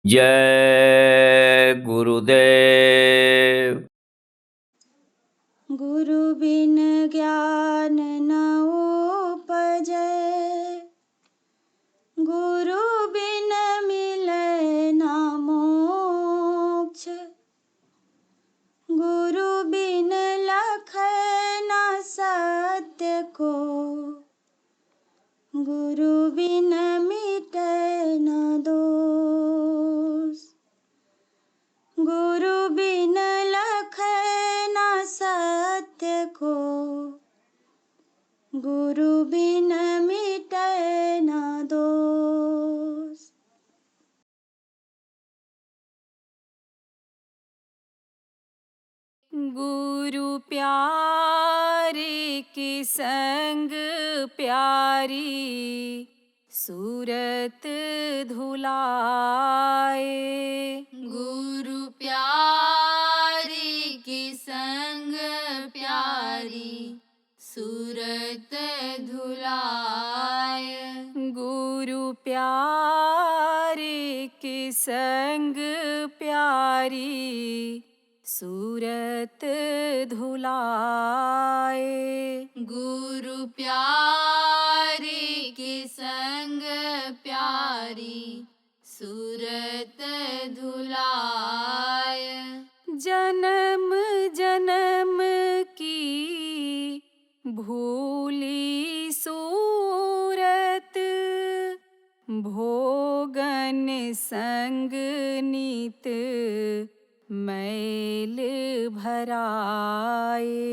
जय गुरुदेव। गुरु बिन ज्ञान न उपजै, गुरु बिन मिलै ना मोक्ष। गुरु बिन लखै ना सत्य को, गुरु बिन मिटै ना दोष। गुरु बिन लखै ना सत्य को, गुरु बिन मिटै ना दोष। गुरु प्यारे के संग प्यारी, सूरत धुलाए। गुरु प्यारे के संग प्यारी, सूरत धुलाए। गुरु प्यारे के संग प्यारी, सूरत धुलाए। गुरु प्यारे के संग प्यारी, सूरत धुलाए। जन्म जन्म की भूली सूरत, भोगन संग नीत मैल भराए।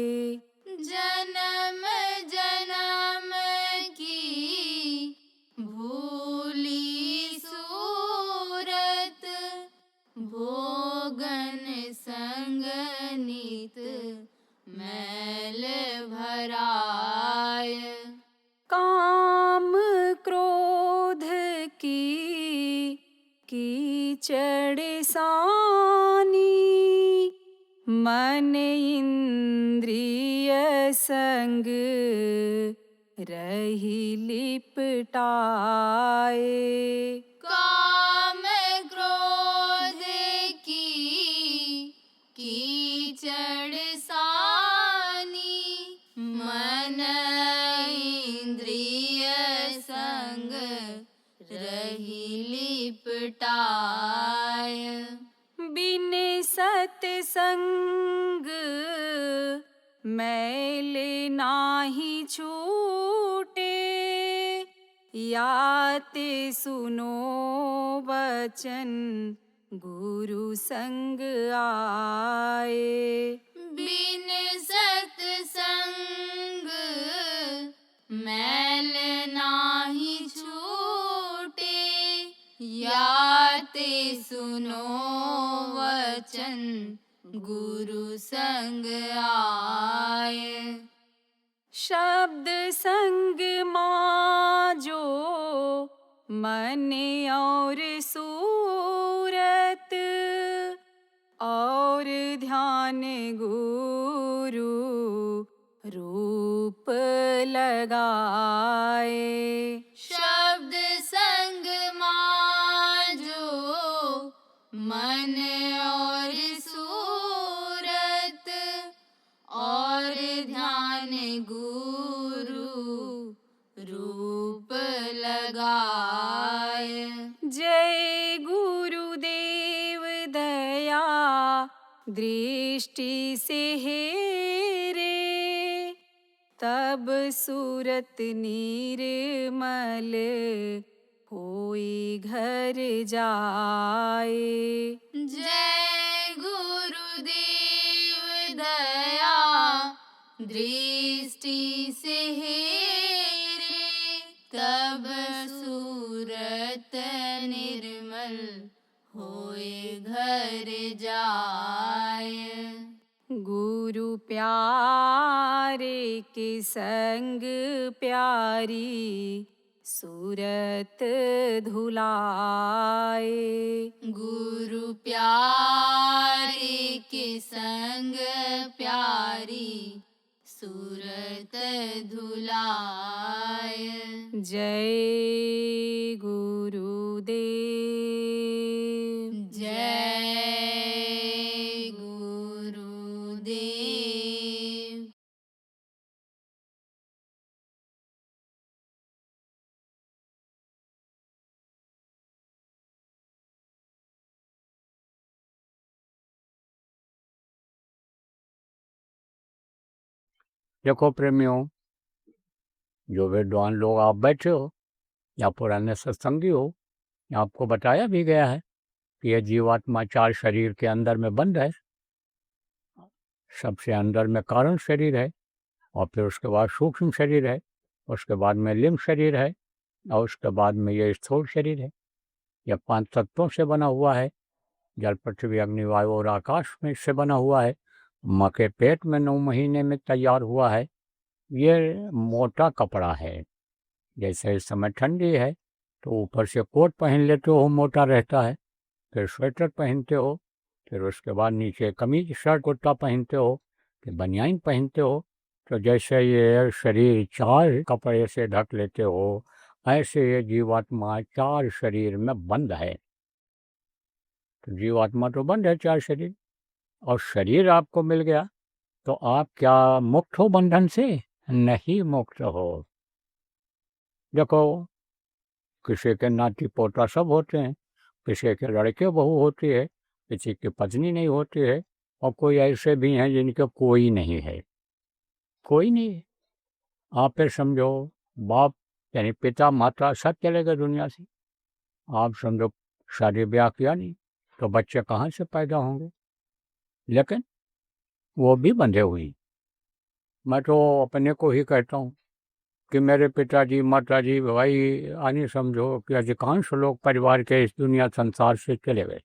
जन्म जन्म की भूली सूरत, भोगन संग नीत मैल भराए। काम क्रोध की कीचड़ सानी, मन इंद्रिय संग रही लिपटाए। काम क्रोध की कीचड़ सानी, मन इंद्रिय संग रही लिपटाए। बिन सत्संग मैल नाही छूटे, याते सुनो वचन गुरु संग आए। बिन सत्संग मैल नाही छूटे, याते सुनो वचन गुरु संग आए। शब्द संग माजो मन और सूरत, और ध्यान गुरु रूप लगाए। शब्द संग माजो मन और सूरत, और ध्यान गुरु रूप लगाए। जय गुरुदेव दया दृष्टि से हेरे, तब सूरत निर्मल होई घर जाए। जय गुरुदेव दया दृष्टि से हेरे, तब सूरत निर्मल होए घर जाए। गुरु प्यारे के संग प्यारी, सूरत धुलाए। गुरु प्यारे के संग प्यारी, सूरत धुलाए। जय गुरुदेव। देखो प्रेमियों, जो विद्वान लोग आप बैठे हो या पुराने सत्संगी हो, आपको बताया भी गया है कि यह जीवात्मा 4 शरीर के अंदर में बंद है। सबसे अंदर में कारण शरीर है, और फिर उसके बाद सूक्ष्म शरीर है, उसके बाद में लिंग शरीर है, और उसके बाद में ये स्थूल शरीर है। यह 5 तत्वों से बना हुआ है। जल, पृथ्वी, अग्नि, वायु और आकाश में से बना हुआ है। माँ के पेट में 9 महीने में तैयार हुआ है। ये मोटा कपड़ा है। जैसे इस समय ठंडी है तो ऊपर से कोट पहन लेते हो, मोटा रहता है, फिर स्वेटर पहनते हो, फिर उसके बाद नीचे कमीज शर्ट कुर्ता पहनते हो, फिर बनियाइन पहनते हो। तो जैसे ये शरीर 4 कपड़े से ढक लेते हो, ऐसे ये जीवात्मा 4 शरीर में बंद है। तो जीवात्मा तो बंद है 4 शरीर, और शरीर आपको मिल गया तो आप क्या मुक्त हो बंधन से? नहीं मुक्त हो। देखो, किसी के नाती पोता सब होते हैं, किसी के लड़के बहू होती है, किसी की पत्नी नहीं होती है, और कोई ऐसे भी हैं जिनके कोई नहीं है। कोई नहीं है। आप फिर समझो, बाप यानी पिता माता सब चले गए दुनिया से। आप समझो शादी ब्याह किया नहीं तो बच्चे कहाँ से पैदा होंगे? लेकिन वो भी बंधे हुए। मैं तो अपने को ही कहता हूँ कि मेरे पिताजी माताजी भाई यानी समझो कि अधिकांश लोग परिवार के इस दुनिया संसार से चले गए।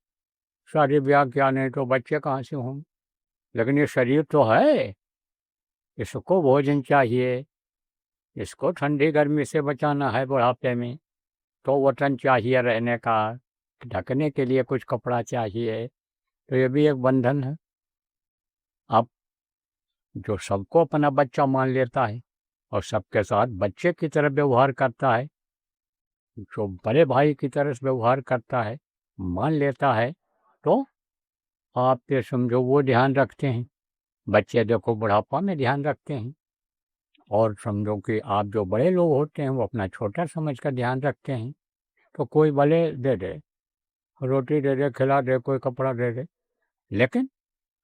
शादी ब्याह किया नहीं तो बच्चे कहाँ से होंगे? लेकिन ये शरीर तो है, इसको भोजन चाहिए, इसको ठंडी गर्मी से बचाना है बुढ़ापे में, तो वतन चाहिए रहने का, ढकने के लिए कुछ कपड़ा चाहिए। तो ये भी एक बंधन है। अब जो सबको अपना बच्चा मान लेता है और सबके साथ बच्चे की तरह व्यवहार करता है, जो बड़े भाई की तरह से व्यवहार करता है, मान लेता है, तो आप ये समझो वो ध्यान रखते हैं। बच्चे देखो बुढ़ापा में ध्यान रखते हैं, और समझो कि आप जो बड़े लोग होते हैं वो अपना छोटा समझ कर ध्यान रखते हैं। तो कोई भले दे दे, रोटी दे दे, खिला दे, कोई कपड़ा दे दे, लेकिन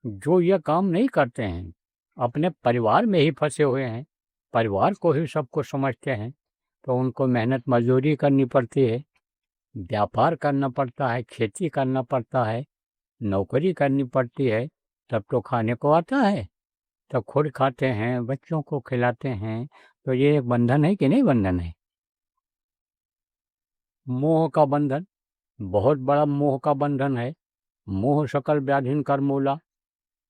जो ये काम नहीं करते हैं, अपने परिवार में ही फंसे हुए हैं, परिवार को ही सब कुछ समझते हैं, तो उनको मेहनत मजदूरी करनी पड़ती है, व्यापार करना पड़ता है, खेती करना पड़ता है, नौकरी करनी पड़ती है, तब तो खाने को आता है, तब खुद खाते हैं, बच्चों को खिलाते हैं। तो ये एक बंधन है कि नहीं बंधन है? मोह का बंधन, बहुत बड़ा मोह का बंधन है। मोह सकल व्याधिन कर मूला।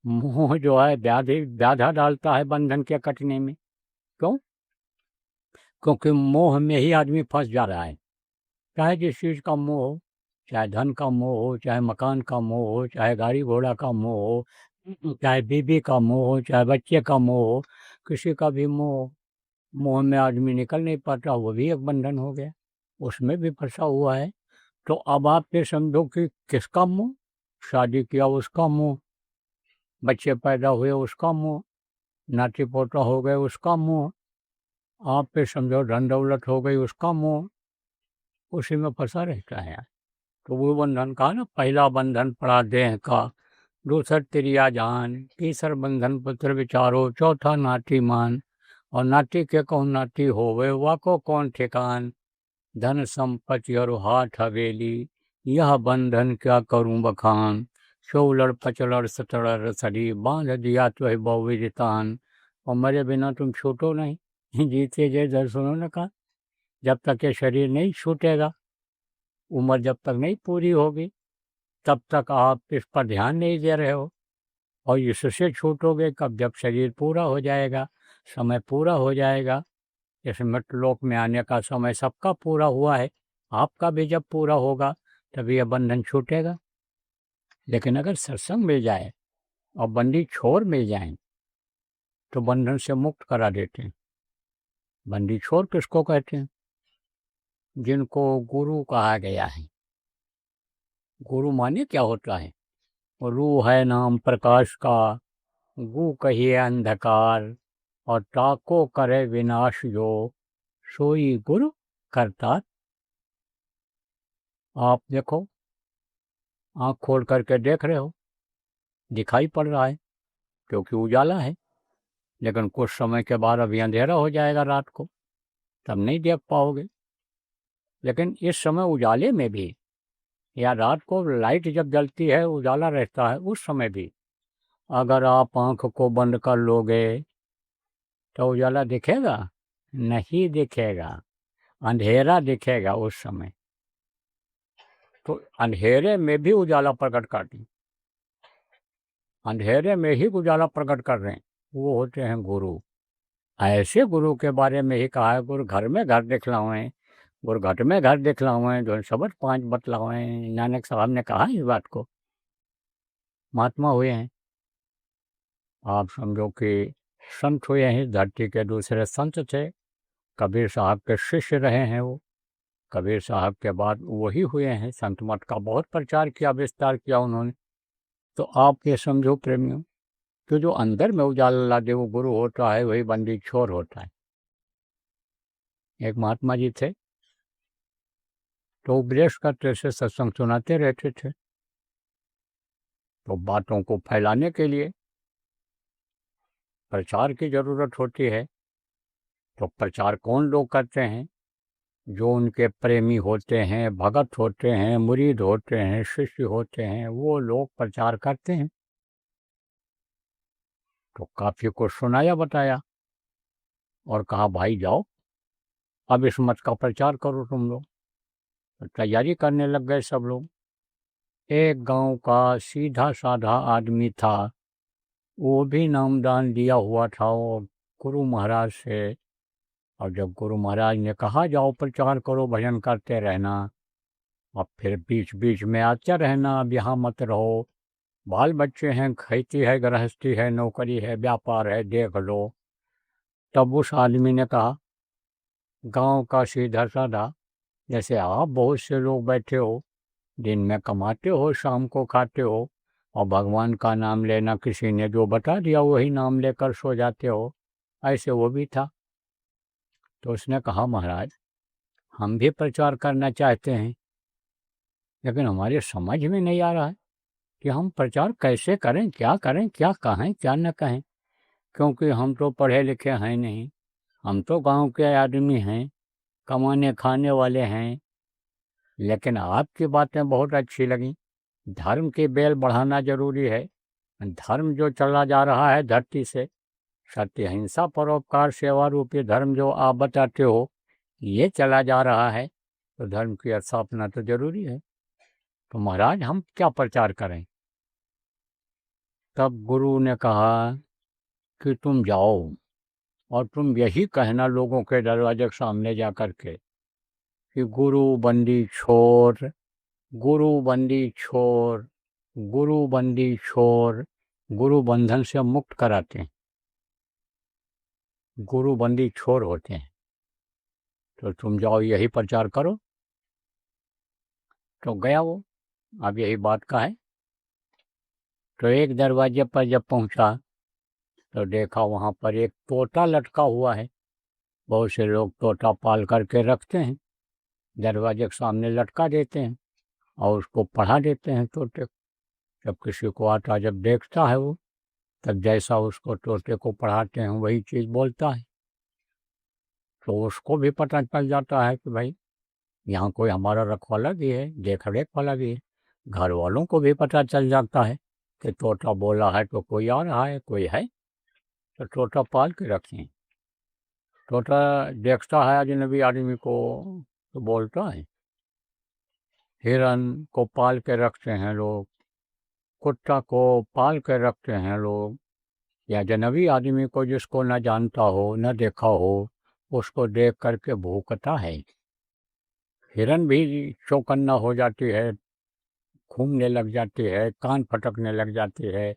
मोह जो है व्याधि व्याधा डालता है बंधन के कटने में। क्यों? क्योंकि मोह में ही आदमी फंस जा रहा है। चाहे जिस चीज़ का मोह हो, चाहे धन का मोह हो, चाहे मकान का मोह हो, चाहे गाड़ी घोड़ा का मोह हो, चाहे बीवी का मोह हो, चाहे बच्चे का मोह हो, किसी का भी मोह, मोह में आदमी निकल नहीं पाता, वो भी एक बंधन हो गया, उसमें भी फंसा हुआ है। तो अब आप ये समझो कि किसका मोह? शादी किया उसका मोह, बच्चे पैदा हुए उसका मोह, नाती पोता हो गए उसका मोह, आप पे समझो धन दौलत हो गई उसका मोह, उसी में फंसा रहता है। तो वो बंधन का ना, पहला बंधन पड़ा देह का, दूसर तिरिया जान, तीसर बंधन पुत्र विचारो, चौथा नाती मान, और नाती के कौन नाती होवे वाको कौन ठिकान, धन संपत्ति और हाथ हवेली, यह बंधन क्या करूं बखान, चौलड़ पचलड़ सतड़ रसड़ी, बांध दिया तो बहुविदितान। और मरे बिना तुम छूटो नहीं, जीते जय दर्शनों ने कहा, जब तक ये शरीर नहीं छूटेगा, उम्र जब तक नहीं पूरी होगी, तब तक आप इस पर ध्यान नहीं दे रहे हो। और इससे छूटोगे कब? जब शरीर पूरा हो जाएगा, समय पूरा हो जाएगा। इस मृतलोक में आने का समय सबका पूरा हुआ है, आपका भी जब पूरा होगा तभी यह बंधन छूटेगा। लेकिन अगर सत्संग मिल जाए और बंदी छोर मिल जाए तो बंधन से मुक्त करा देते हैं। बंदी छोर किसको कहते हैं? जिनको गुरु कहा गया है। गुरु माने क्या होता है? रूह है नाम प्रकाश का, गु कहिए अंधकार, और ताको करे विनाश जो, सोई गुरु करता। आप देखो, आँख खोल करके देख रहे हो, दिखाई पड़ रहा है क्योंकि उजाला है। लेकिन कुछ समय के बाद अभी अंधेरा हो जाएगा रात को, तब नहीं देख पाओगे। लेकिन इस समय उजाले में भी, या रात को लाइट जब जलती है, उजाला रहता है, उस समय भी अगर आप आँख को बंद कर लोगे तो उजाला दिखेगा? नहीं दिखेगा, अंधेरा दिखेगा उस समय। तो अंधेरे में भी उजाला प्रकट करती, अंधेरे में ही उजाला प्रकट कर रहे हैं, वो होते हैं गुरु। ऐसे गुरु के बारे में ही कहा है, गुरु घर में घर दिखलावें, गुरु घट में घर दिखलावें, जो शब्द 5 बतलावें। नानक साहब ने कहा इस बात को, महात्मा हुए हैं। आप समझो कि संत हुए हैं, धरती के दूसरे संत थे, कबीर साहब के शिष्य रहे हैं वो। कबीर साहब के बाद वही हुए हैं, संत मत का बहुत प्रचार किया, विस्तार किया उन्होंने। तो आप ये समझो प्रेमियों कि जो अंदर में उजाला ला दे वो गुरु होता है, वही बंदी छोर होता है। एक महात्मा जी थे, तो उपदेश करते से सत्संग सुनाते रहते थे। तो बातों को फैलाने के लिए प्रचार की ज़रूरत होती है। तो प्रचार कौन लोग करते हैं? जो उनके प्रेमी होते हैं, भगत होते हैं, मुरीद होते हैं, शिष्य होते हैं, वो लोग प्रचार करते हैं। तो काफी को सुनाया, बताया और कहा भाई जाओ अब इस मत का प्रचार करो तुम लोग। तो तैयारी करने लग गए सब लोग। एक गांव का सीधा साधा आदमी था, वो भी नामदान दिया हुआ था और गुरु महाराज से। और जब गुरु महाराज ने कहा जाओ प्रचार करो, भजन करते रहना, अब फिर बीच बीच में आते रहना, अब यहाँ मत रहो, बाल बच्चे हैं, खेती है, गृहस्थी है, नौकरी है, व्यापार है, देख लो। तब उस आदमी ने कहा, गांव का सीधा साधा, जैसे आप बहुत से लोग बैठे हो, दिन में कमाते हो, शाम को खाते हो, और भगवान का नाम लेना किसी ने जो बता दिया वही नाम लेकर सो जाते हो, ऐसे वो भी था। तो उसने कहा महाराज हम भी प्रचार करना चाहते हैं, लेकिन हमारे समझ में नहीं आ रहा है कि हम प्रचार कैसे करें, क्या करें, क्या कहें, क्या न कहें, क्योंकि हम तो पढ़े लिखे हैं नहीं, हम तो गांव के आदमी हैं, कमाने खाने वाले हैं। लेकिन आपकी बातें बहुत अच्छी लगी, धर्म की बेल बढ़ाना जरूरी है। धर्म जो चला जा रहा है धरती से, सत्य अहिंसा परोपकार सेवा रूपी धर्म जो आप बताते हो, ये चला जा रहा है, तो धर्म की स्थापना तो जरूरी है। तो महाराज हम क्या प्रचार करें? तब गुरु ने कहा कि तुम जाओ और तुम यही कहना लोगों के दरवाजे के सामने जा कर के कि गुरु बंदी छोर, गुरु बंदी छोर, गुरु बंदी छोर, गुरु बंधन से मुक्त कराते हैं, गुरु बंदी छोर होते हैं, तो तुम जाओ यही प्रचार करो। तो गया वो, अब यही बात का है। तो एक दरवाजे पर जब पहुंचा तो देखा वहां पर एक तोता लटका हुआ है। बहुत से लोग तोता पाल करके रखते हैं, दरवाजे के सामने लटका देते हैं और उसको पढ़ा देते हैं तोते को। जब किसी को आता जब देखता है वो, तब जैसा उसको तोते को पढ़ाते हैं वही चीज़ बोलता है। तो उसको भी पता चल जाता है कि भाई यहाँ कोई हमारा रखवाला भी है, देख रेख वाला भी है। घर वालों को भी पता चल जाता है कि तोता बोला है तो कोई आ रहा है, कोई है। तो तोता पाल के रखें। तोता देखता है अजनबी आदमी को तो बोलता है। हिरन को पाल के रखते हैं लोग, कुत्ता को पाल के रखते हैं लोग, या अजनबी आदमी को जिसको न जानता हो, न देखा हो, उसको देख करके भूखता है। हिरन भी चौकन्ना हो जाती है, घूमने लग जाती है, कान फटकने लग जाती है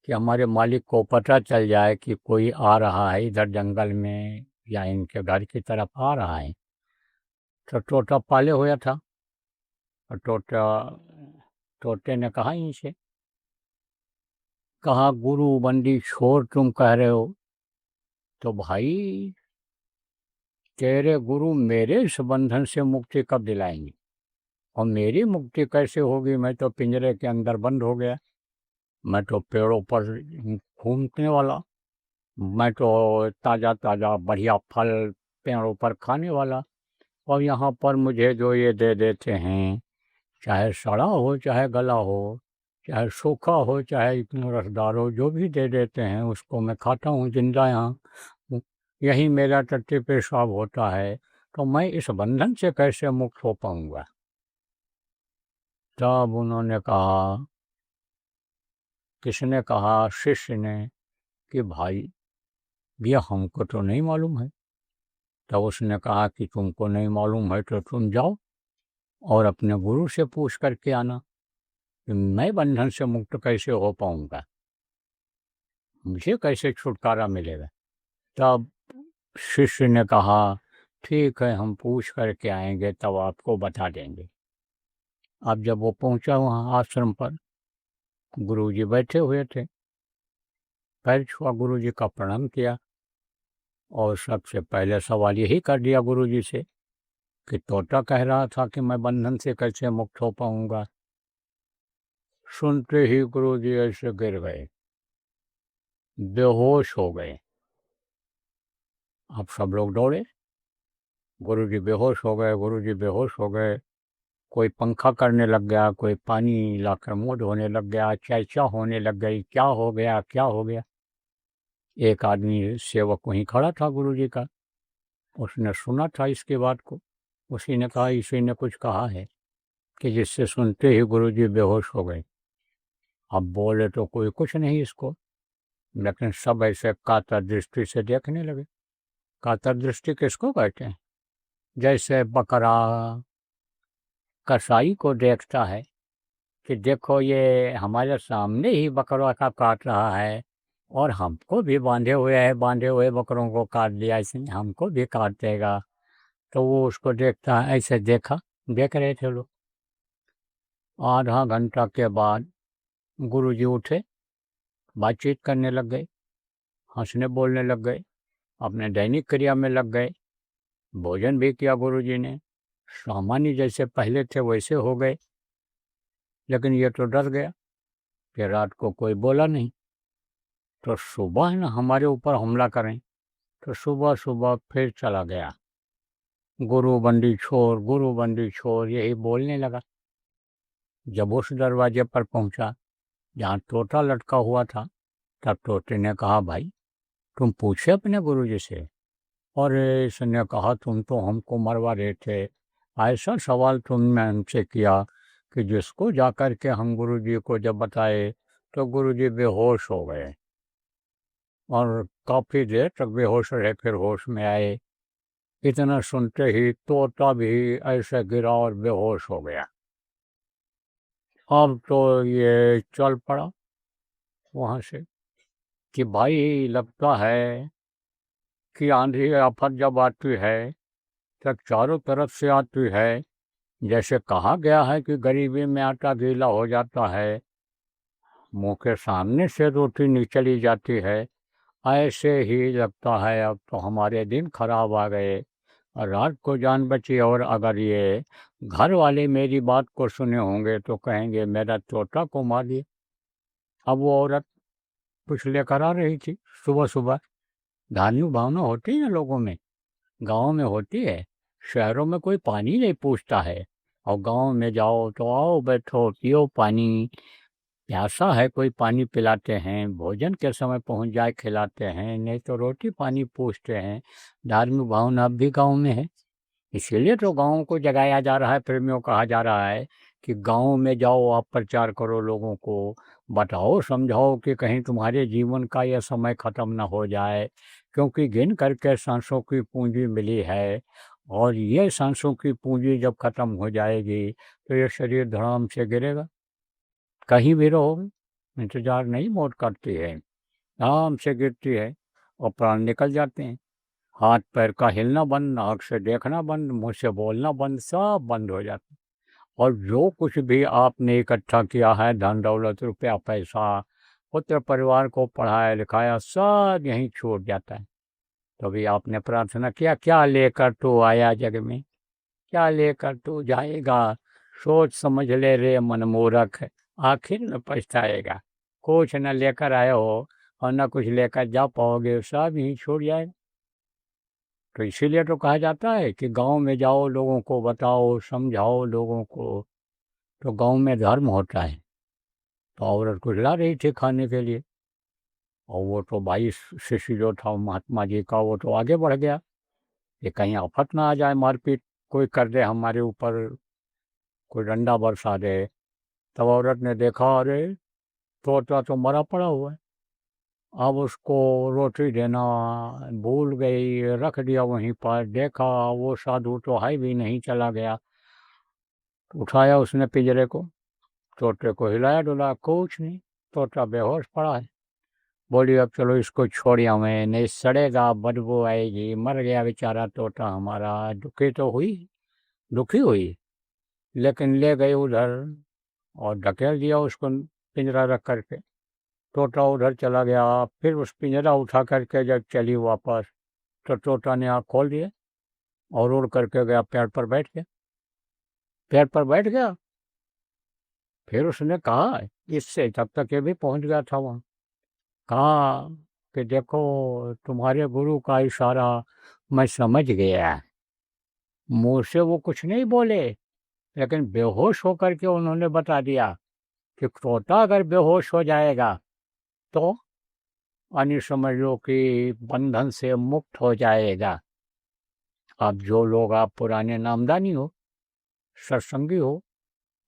कि हमारे मालिक को पता चल जाए कि कोई आ रहा है इधर जंगल में या इनके घर की तरफ आ रहा है। तो तोता पाले हुआ था और तोते ने कहा इनसे, कहा गुरु बंदी छोर तुम कह रहे हो, तो भाई तेरे गुरु मेरे इस बंधन से मुक्ति कब दिलाएंगे, और मेरी मुक्ति कैसे होगी? मैं तो पिंजरे के अंदर बंद हो गया, मैं तो पेड़ों पर घूमने वाला, मैं तो ताज़ा ताज़ा बढ़िया फल पेड़ों पर खाने वाला, और यहाँ पर मुझे जो ये दे देते हैं, चाहे सड़ा हो चाहे गला हो, चाहे सूखा हो चाहे इतना रसदार हो, जो भी दे देते हैं उसको मैं खाता हूँ जिंदा यहाँ हूँ। यही मेरा टट्टी पेशाब होता है, तो मैं इस बंधन से कैसे मुक्त हो पाऊंगा। तब उन्होंने कहा, किसने कहा? शिष्य ने, कि भाई ये हमको तो नहीं मालूम है। तब उसने कहा कि तुमको नहीं मालूम है तो तुम जाओ और अपने गुरु से पूछ करके आना कि मैं बंधन से मुक्त कैसे हो पाऊंगा, मुझे कैसे छुटकारा मिलेगा। तब शिष्य ने कहा, ठीक है, हम पूछ करके आएंगे तब आपको बता देंगे। अब जब वो पहुंचा वहाँ आश्रम पर, गुरुजी बैठे हुए थे, पैर छुआ गुरुजी का प्रणाम किया और सबसे पहले सवाल यही कर दिया गुरुजी से कि तोता कह रहा था कि मैं बंधन से कैसे मुक्त हो पाऊंगा। सुनते ही गुरुजी ऐसे गिर गए, बेहोश हो गए। अब सब लोग दौड़े, गुरुजी बेहोश हो गए, गुरुजी बेहोश हो गए। कोई पंखा करने लग गया, कोई पानी लाकर मुंह धोने लग गया, चर्चा होने लग गई, क्या हो गया क्या हो गया। एक आदमी सेवक वहीं खड़ा था गुरुजी का, उसने सुना था इसकी बात को। उसी ने कहा, इसी ने कुछ कहा है, कि जिससे सुनते ही गुरुजी बेहोश हो गए। अब बोले तो कोई कुछ नहीं इसको, लेकिन सब ऐसे कातर दृष्टि से देखने लगे। कातर दृष्टि किसको कहते हैं? जैसे बकरा कसाई को देखता है कि देखो ये हमारे सामने ही बकरों का काट रहा है, और हमको भी बांधे हुए है, बांधे हुए बकरों को काट दिया इसने, हमको भी काट देगा। तो वो उसको देखता है, ऐसे देख रहे थे लोग। आधा घंटा के बाद गुरुजी उठे, बातचीत करने लग गए, हंसने बोलने लग गए, अपने दैनिक क्रिया में लग गए। भोजन भी किया गुरुजी ने, सामान्य जैसे पहले थे वैसे हो गए। लेकिन ये तो डर गया कि रात को कोई बोला नहीं तो सुबह न हमारे ऊपर हमला करें, तो सुबह सुबह फिर चला गया, गुरु बंदी छोड़ यही बोलने लगा। जब उस दरवाजे पर पहुंचा जहाँ तोता लटका हुआ था, तब तोते ने कहा, भाई तुम पूछे अपने गुरुजी से। और इसने कहा, तुम तो हमको मरवा रहे थे, ऐसा सवाल तुमने हमसे किया कि जिसको जाकर के हम गुरुजी को जब बताए तो गुरुजी बेहोश हो गए, और काफ़ी देर तक बेहोश रहे, फिर होश में आए। इतना सुनते ही तोता भी ऐसे गिरा और बेहोश हो गया। अब तो ये चल पड़ा वहाँ से कि भाई लगता है कि आंधी आफत जब आती है तब चारों तरफ से आती है। जैसे कहा गया है कि गरीबी में आटा गीला हो जाता है, मुंह के सामने से रोटी निचली जाती है, ऐसे ही लगता है अब तो हमारे दिन खराब आ गए और रात को जान बची। और अगर ये घर वाले मेरी बात को सुने होंगे तो कहेंगे मेरा तोता को मार दिया। अब वो औरत कुछ लेकर आ रही थी सुबह सुबह। धार्मिक भावना होती है ना लोगों में, गाँव में होती है, शहरों में कोई पानी नहीं पूछता है, और गाँव में जाओ तो आओ बैठो पियो पानी, प्यासा है कोई पानी पिलाते हैं, भोजन के समय पहुंच जाए खिलाते हैं, नहीं तो रोटी पानी पूछते हैं। धार्मिक भावना अब भी गाँव में है, इसीलिए तो गाँव को जगाया जा रहा है, प्रेमियों कहा जा रहा है कि गाँव में जाओ, आप प्रचार करो, लोगों को बताओ समझाओ कि कहीं तुम्हारे जीवन का यह समय खत्म ना हो जाए, क्योंकि गिन करके सांसों की पूंजी मिली है, और ये सांसों की पूंजी जब खत्म हो जाएगी तो ये शरीर धड़ाम से गिरेगा। कहीं भी रहो, इंतजार नहीं मौत करती है, आराम से गिरती है और प्राण निकल जाते हैं। हाथ पैर का हिलना बंद, आँख से देखना बंद, मुंह से बोलना बंद, सब बंद हो जाता है। और जो कुछ भी आपने इकट्ठा किया है, धन दौलत रुपया पैसा, पुत्र परिवार को पढ़ाया लिखाया, सब यहीं छूट जाता है। तो भी आपने प्रार्थना किया, क्या लेकर तू आया जग में, क्या लेकर तू जाएगा, सोच समझ ले रे मनमूरख, आखिर न पछताएगा। कुछ न लेकर आए हो और ना कुछ लेकर जा पाओगे, सब यहीं छूट जाएगा। तो इसीलिए तो कहा जाता है कि गांव में जाओ, लोगों को बताओ, समझाओ लोगों को, तो गांव में धर्म होता है। तो औरत कुछ ला रही थी खाने के लिए, और वो तो भाई शिष्य जो था महात्मा जी का, वो तो आगे बढ़ गया कि कहीं आफत ना आ जाए, मारपीट कोई कर दे हमारे ऊपर, कोई डंडा बरसा दे। तब औरत ने देखा, अरे तोता तो मरा पड़ा हुआ है। अब उसको रोटी देना भूल गई, रख दिया वहीं पर। देखा वो साधु तो है भी नहीं, चला गया। उठाया उसने पिंजरे को, तोते को हिलाया डुलाया, कुछ नहीं, तोता बेहोश पड़ा है। बोली अब चलो इसको छोड़िया, मैं नहीं सड़ेगा, बदबू आएगी, मर गया बेचारा तोता हमारा। दुखी तो हुई, दुखी हुई, लेकिन ले गई उधर और ढकेल दिया उसको पिंजरा रख करके। तोता उधर चला गया। फिर उस पिंजरा उठा करके जब चली वापस, तो तोता ने आँख खोल दिए और उड़ करके गया, पेड़ पर बैठ गया। पेड़ पर बैठ गया। फिर उसने कहा इससे, तब तक ये भी पहुंच गया था वहाँ, कहा कि देखो तुम्हारे गुरु का इशारा मैं समझ गया। मुंह से वो कुछ नहीं बोले, लेकिन बेहोश होकर के उन्होंने बता दिया कि तोता अगर बेहोश हो जाएगा तो अन्य समझ लो कि बंधन से मुक्त हो जाएगा। अब जो लोग आप पुराने नामदानी हो, सत्संगी हो,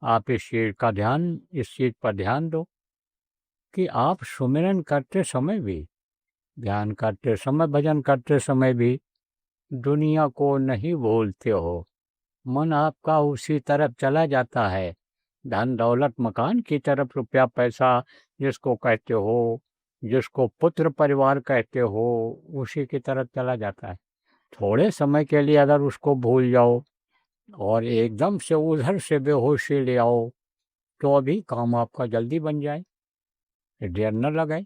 आप इस चीज पर ध्यान दो कि आप सुमिरन करते समय भी, ध्यान करते समय, भजन करते समय भी दुनिया को नहीं भूलते हो। मन आपका उसी तरफ चला जाता है, धन दौलत मकान की तरफ, रुपया पैसा जिसको कहते हो, जिसको पुत्र परिवार कहते हो, उसी की तरफ चला जाता है। थोड़े समय के लिए अगर उसको भूल जाओ और एकदम से उधर से बेहोशी ले आओ, तो अभी काम आपका जल्दी बन जाए, देर न लगे।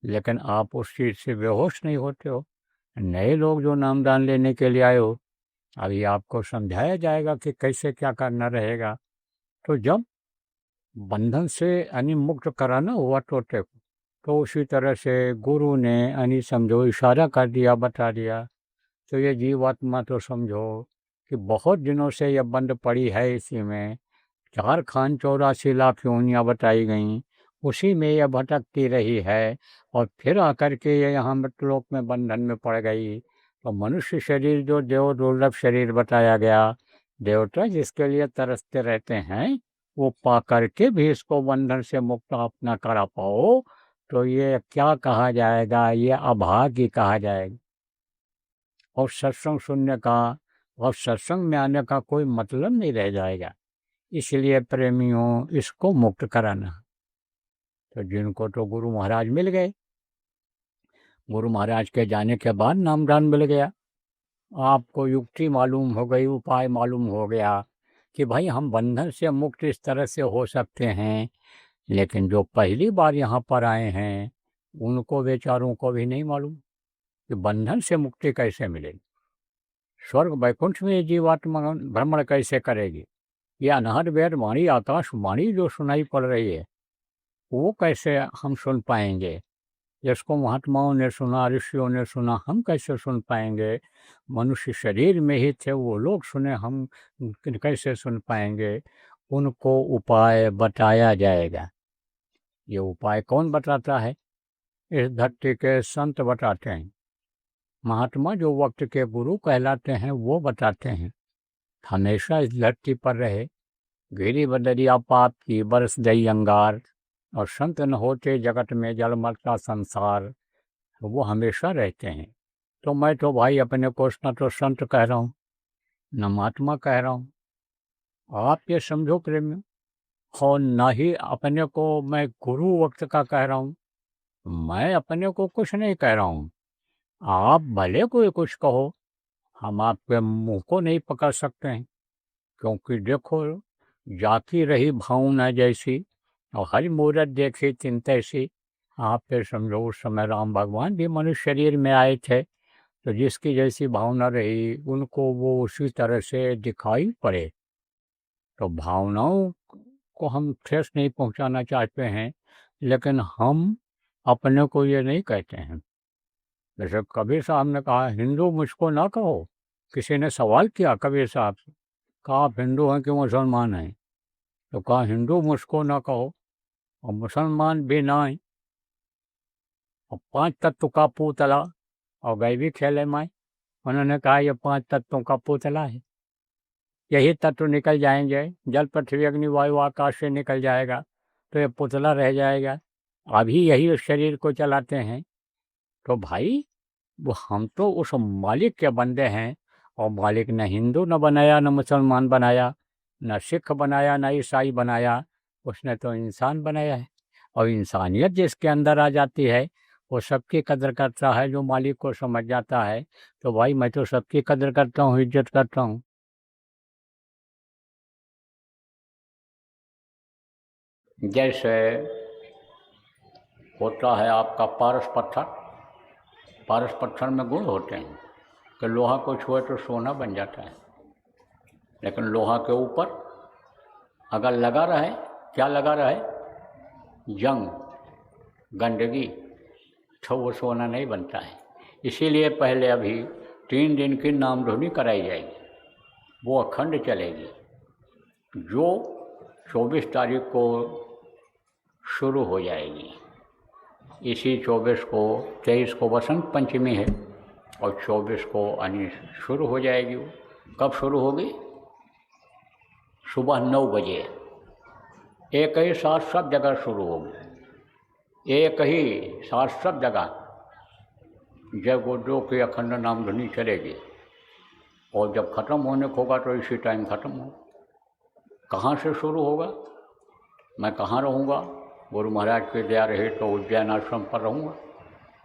लेकिन आप उस चीज़ से बेहोश नहीं होते हो। नए लोग जो नामदान लेने के लिए आए हो, अभी आपको समझाया जाएगा कि कैसे क्या करना रहेगा। तो जब बंधन से यानी मुक्त कराना हुआ तोते को, तो उसी तरह से गुरु ने यानी समझो इशारा कर दिया, बता दिया। तो ये जीवात्मा तो समझो कि बहुत दिनों से ये बंद पड़ी है इसी में, 4 खान 84 लाख योनियाँ बताई गईं, उसी में ये भटकती रही है, और फिर आकर के ये यहाँ मृतलोक में बंधन में पड़ गई। तो मनुष्य शरीर जो देव दुर्लभ शरीर बताया गया, देवता जिसके लिए तरसते रहते हैं, वो पा करके भी इसको बंधन से मुक्त आप ना करा पाओ, तो ये क्या कहा जाएगा, ये अभागी कहा जाएगा। और सत्संग सुनने का और सत्संग में आने का कोई मतलब नहीं रह जाएगा। इसलिए प्रेमियों, इसको मुक्त कराना। तो जिनको तो गुरु महाराज मिल गए, गुरु महाराज के जाने के बाद नामदान मिल गया, आपको युक्ति मालूम हो गई, उपाय मालूम हो गया कि भाई हम बंधन से मुक्त इस तरह से हो सकते हैं। लेकिन जो पहली बार यहाँ पर आए हैं, उनको बेचारों को भी नहीं मालूम कि बंधन से मुक्ति कैसे मिलेगी, स्वर्ग वैकुंठ में ये जीवात्मा भ्रमण कैसे करेगी, ये अनहद वेद वाणी आकाशवाणी जो सुनाई पड़ रही है, वो कैसे हम सुन पाएंगे। जिसको महात्माओं ने सुना, ऋषियों ने सुना, हम कैसे सुन पाएंगे। मनुष्य शरीर में ही थे वो लोग सुने, हम कैसे सुन पाएंगे। उनको उपाय बताया जाएगा। ये उपाय कौन बताता है? इस धरती के संत बताते हैं। महात्मा जो वक्त के गुरु कहलाते हैं, वो बताते हैं। हमेशा इस धरती पर रहे, गिरी बदरिया पाप की बरस दई अंगार, और संत न होते जगत में जलमल का संसार, वो हमेशा रहते हैं। तो मैं तो भाई अपने को न तो संत कह रहा हूँ, न महात्मा कह रहा हूँ। आप ये समझो प्रेमियों, और न ही अपने को मैं गुरु वक्त का कह रहा हूँ। मैं अपने को कुछ नहीं कह रहा हूँ, आप भले कोई कुछ कहो, हम आपके मुंह को नहीं पकड़ सकते हैं। क्योंकि देखो, जाती रही भावना जैसी, और हर मूरत देखी चिंतैसी। आप फिर समझो उस समय राम भगवान भी मनुष्य शरीर में आए थे, तो जिसकी जैसी भावना रही, उनको वो उसी तरह से दिखाई पड़े। तो भावनाओं को हम ठेस नहीं पहुंचाना चाहते हैं, लेकिन हम अपने को ये नहीं कहते हैं। जैसे कबीर साहब ने कहा, हिंदू मुझको ना कहो। किसी ने सवाल किया कबीर साहब से, कहा आप हिंदू हैं कि मुसलमान हैं? तो कहा हिंदू मुझको ना कहो और मुसलमान भी ना हैं, और 5 तत्व का पुतला और गए भी खेले माए। उन्होंने कहा ये 5 तत्वों का पुतला है, यही तत्व निकल जाएंगे, जल पृथ्वी अग्नि वायु आकाश से निकल जाएगा तो ये पुतला रह जाएगा। अभी यही उस शरीर को चलाते हैं। तो भाई वो हम तो उस मालिक के बंदे हैं, और मालिक न हिंदू न बनाया, न मुसलमान बनाया, न सिख बनाया, न ईसाई बनाया, उसने तो इंसान बनाया है। और इंसानियत जिसके अंदर आ जाती है वो सबकी कदर करता है, जो मालिक को समझ जाता है। तो भाई मैं तो सबकी कदर करता हूँ, इज्जत करता हूँ। जैसे होता है आपका पारस पत्थर, पारस पत्थर में गुण होते हैं कि लोहा को छुए तो सोना बन जाता है, लेकिन लोहा के ऊपर अगर लगा रहे, क्या लगा रहे, जंग, गंदगी, तो वो सोना नहीं बनता है। इसीलिए पहले अभी 3 दिन की नामधुनी कराई जाएगी, वो अखंड चलेगी, जो 24 तारीख को शुरू हो जाएगी। इसी 24 को, 23 को वसंत पंचमी है और 24 को यानी शुरू हो जाएगी। वो कब शुरू होगी? सुबह 9 बजे एक ही साथ सब जगह शुरू होगी, एक ही साथ सब जगह जय गुरुदेव की अखंड नामधुनी चलेगी। और जब ख़त्म होने को होगा तो इसी टाइम ख़त्म हो। कहाँ से शुरू होगा? मैं कहाँ रहूँगा? गुरु महाराज की दया रही तो उज्जैन आश्रम पर रहूँगा,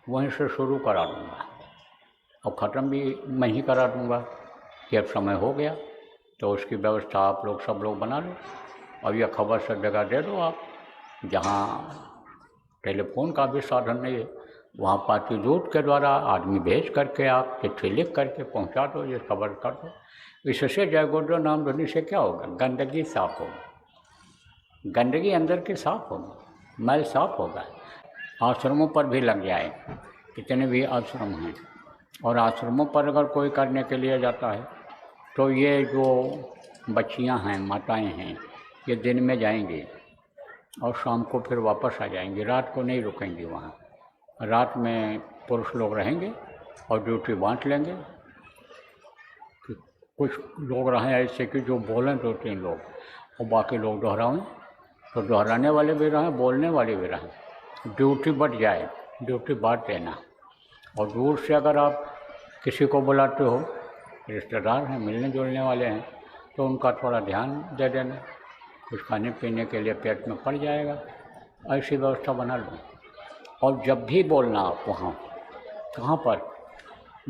वहीं से शुरू करा दूँगा और ख़त्म भी मैं ही करा दूँगा कि अब समय हो गया। तो उसकी व्यवस्था आप लोग सब लोग बना लो और यह खबर सब जगह दे दो। आप जहाँ टेलीफोन का भी साधन नहीं है वहाँ पार्टी दूत के द्वारा आदमी भेज करके आप चिट्ठी लिख करके पहुँचा दो, ये खबर कर दो। इससे जय गुरुदेव नामधुनी से क्या होगा? गंदगी साफ होगी, गंदगी अंदर की साफ होगी, मैल साफ होगा। आश्रमों पर भी लग जाए, कितने भी आश्रम हैं, और आश्रमों पर अगर कोई करने के लिए जाता है तो ये जो बच्चियां हैं, माताएं हैं, ये दिन में जाएंगी और शाम को फिर वापस आ जाएंगी, रात को नहीं रुकेंगी वहाँ। रात में पुरुष लोग रहेंगे और ड्यूटी बांट लेंगे कि कुछ लोग रहें ऐसे कि जो बोलें 2-3 लोग और बाकी लोग दोहराएं, तो दोहराने वाले भी रहें, बोलने वाले भी रहें, ड्यूटी बट जाए, ड्यूटी बांट देना। और दूर से अगर आप किसी को बुलाते हो, रिश्तेदार हैं, मिलने जुलने वाले हैं, तो उनका थोड़ा ध्यान दे देना, कुछ खाने पीने के लिए पेट में पड़ जाएगा, ऐसी व्यवस्था बना लो। और जब भी बोलना आप वहाँ, कहाँ पर,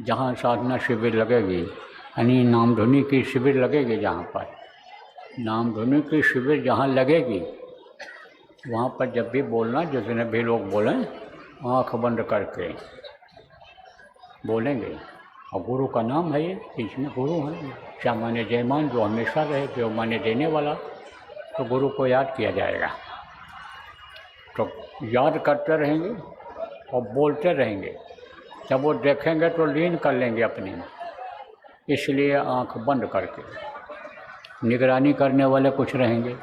जहाँ साधना शिविर लगेगी, यानी नामधुनी की शिविर लगेगी, जहाँ पर नामधुनी की शिविर जहाँ लगेगी वहाँ पर जब भी बोलना, जितने भी लोग बोलें आँख बंद करके बोलेंगे। और गुरु का नाम है ये, इसमें गुरु है, क्या माने जयमान, जो हमेशा रहे, जो माने देने वाला, तो गुरु को याद किया जाएगा। तो याद करते रहेंगे और बोलते रहेंगे, जब वो देखेंगे तो लीन कर लेंगे अपने में। इसलिए आँख बंद करके निगरानी करने वाले कुछ रहेंगे,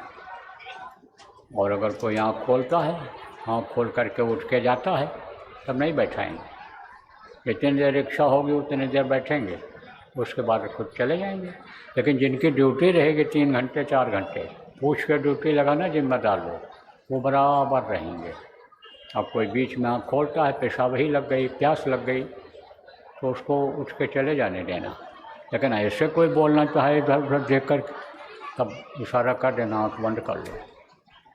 और अगर कोई आँख खोलता है, आँख खोल करके उठ के जाता है, तब नहीं बैठाएंगे। जितनी देर इच्छा होगी उतनी देर बैठेंगे, उसके बाद खुद चले जाएंगे। लेकिन जिनकी ड्यूटी रहेगी 3 घंटे 4 घंटे, पूछ के ड्यूटी लगाना जिम्मेदार लोग, वो बराबर रहेंगे। अब कोई बीच में आँख खोलता है, पेशाब ही लग गई, प्यास लग गई, तो उसको उठ के चले जाने देना। लेकिन ऐसे कोई बोलना चाहे इधर उधर देख कर, तब इशारा कर देना, आँख बंद कर लो।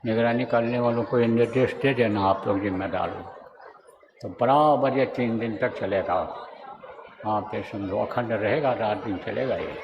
निगरानी करने वालों को ये निर्देश दे देना, आप लोग जिम्मेदार हो। तो बराबर ये 3 दिन तक चलेगा। आप ये समझो अखंड रहेगा, रात दिन चलेगा ये।